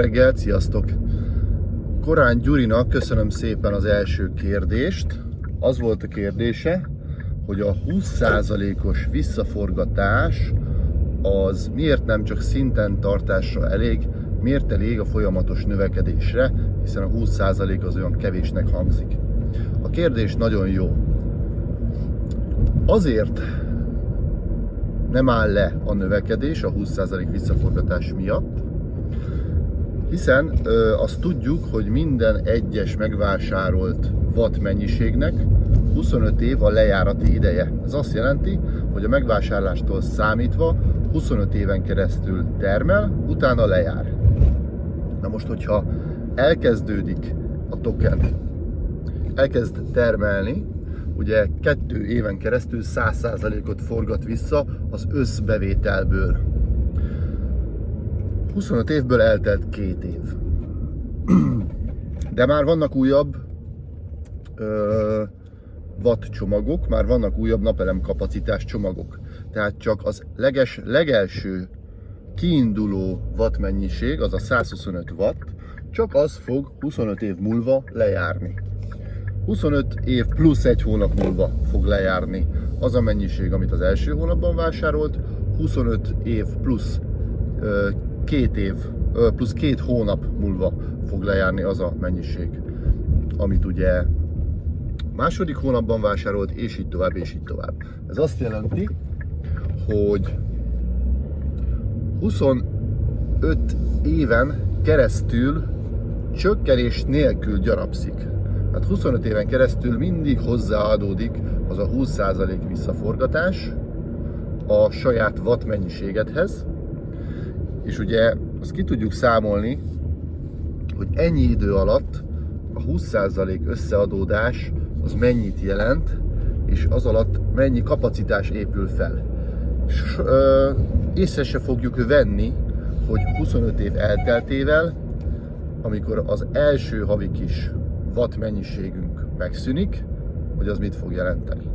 Reggel, sziasztok! Korán Gyurinak köszönöm szépen az első kérdést. Az volt a kérdése, hogy a 20%-os visszaforgatás az miért nem csak szinten tartásra elég, miért elég a folyamatos növekedésre, hiszen a 20% az olyan kevésnek hangzik. A kérdés nagyon jó. Azért nem áll le a növekedés a 20% visszaforgatás miatt, hiszen azt tudjuk, hogy minden egyes megvásárolt watt mennyiségnek 25 év a lejárati ideje. Ez azt jelenti, hogy a megvásárlástól számítva 25 éven keresztül termel, utána lejár. Na most, hogyha elkezdődik a token, elkezd termelni, ugye 2 éven keresztül 100%-ot forgat vissza az összbevételből. 25 évből eltelt 2 év. De már vannak újabb watt csomagok, már vannak újabb napelem kapacitás csomagok. Tehát csak az legelső kiinduló watt mennyiség, az a 125 watt, csak az fog 25 év múlva lejárni. 25 év plusz 1 hónap múlva fog lejárni az a mennyiség, amit az első hónapban vásárolt, 25 év plusz 2 év, plusz 2 hónap múlva fog lejárni az a mennyiség, amit ugye második hónapban vásárolt, és így tovább, és így tovább. Ez azt jelenti, hogy 25 éven keresztül csökkenés nélkül gyarapszik. Hát 25 éven keresztül mindig hozzáadódik az a 20% visszaforgatás a saját watt mennyiségedhez, és ugye azt ki tudjuk számolni, hogy ennyi idő alatt a 20% összeadódás az mennyit jelent, és az alatt mennyi kapacitás épül fel. És észre se fogjuk venni, hogy 25 év elteltével, amikor az első havi kis watt mennyiségünk megszűnik, hogy az mit fog jelenteni.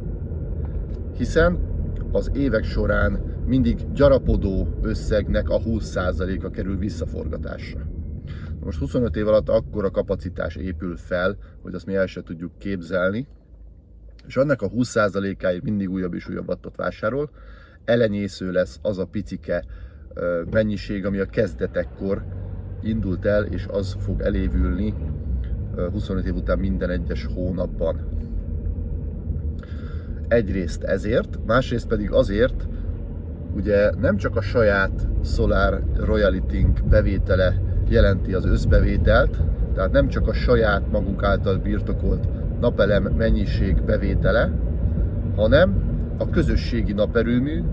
Hiszen az évek során mindig gyarapodó összegnek a 20%-a kerül visszaforgatásra. Most 25 év alatt akkora kapacitás épül fel, hogy azt mi el sem tudjuk képzelni, és annak a 20%-áért mindig újabb és újabb wattot vásárol, elenyésző lesz az a picike mennyiség, ami a kezdetekkor indult el, és az fog elévülni 25 év után minden egyes hónapban. Egyrészt ezért, másrészt pedig azért, ugye nem csak a saját Solar Royalty-nk bevétele jelenti az összbevételt, tehát nem csak a saját magunk által birtokolt napelem mennyiség bevétele, hanem a közösségi naperőmű,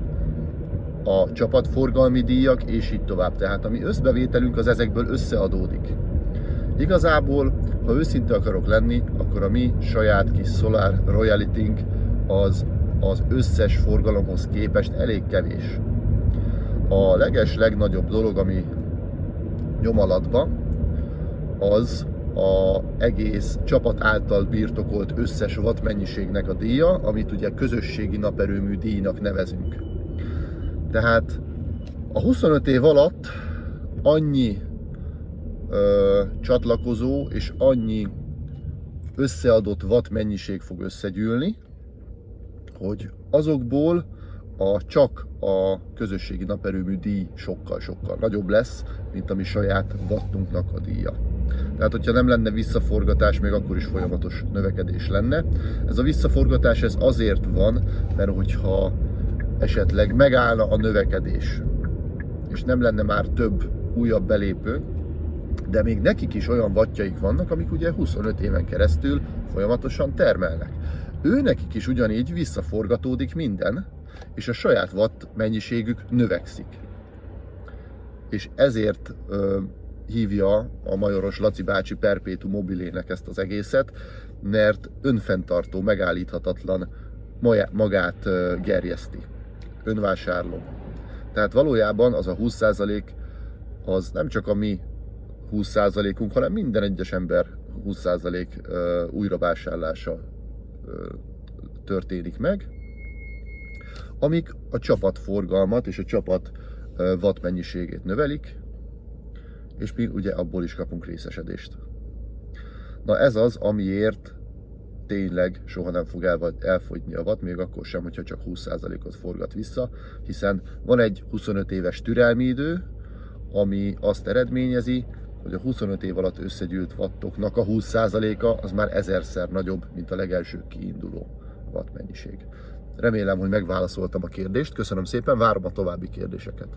a csapatforgalmi díjak, és így tovább. Tehát a mi összbevételünk az ezekből összeadódik. Igazából, ha őszinte akarok lenni, akkor a mi saját kis Solar Royalty-nk az összes forgalomhoz képest elég kevés. A legnagyobb dolog, ami nyom alatba, az az egész csapat által birtokolt összes watt mennyiségnek a díja, amit ugye közösségi naperőmű díjnak nevezünk. Tehát a 25 év alatt annyi csatlakozó és annyi összeadott watt mennyiség fog összegyűlni, hogy azokból csak a közösségi naperőmű díj sokkal-sokkal nagyobb lesz, mint a mi saját wattunknak a díja. Tehát, hogyha nem lenne visszaforgatás, még akkor is folyamatos növekedés lenne. Ez a visszaforgatás ez azért van, mert hogyha esetleg megállna a növekedés, és nem lenne már több újabb belépő, de még nekik is olyan wattjaik vannak, amik ugye 25 éven keresztül folyamatosan termelnek. Nekik is ugyanígy visszaforgatódik minden, és a saját watt mennyiségük növekszik. És ezért hívja a majoros Laci bácsi perpetuum mobilének ezt az egészet, mert önfenntartó, megállíthatatlan magát gerjeszti. Önvásárló. Tehát valójában az a 20% az nem csak a mi 20%-unk, hanem minden egyes ember 20% újravásárlása történik meg, amik a csapatforgalmat és a csapat watt mennyiségét növelik, és mi ugye abból is kapunk részesedést. Na ez az, amiért tényleg soha nem fog elfogyni a watt, még akkor sem, hogyha csak 20%-ot forgat vissza, hiszen van egy 25 éves türelmi idő, ami azt eredményezi, hogy a 25 év alatt összegyűlt wattoknak a 20%-a az már 1000-szer nagyobb, mint a legelső kiinduló watt mennyiség. Remélem, hogy megválaszoltam a kérdést, köszönöm szépen, várom a további kérdéseket.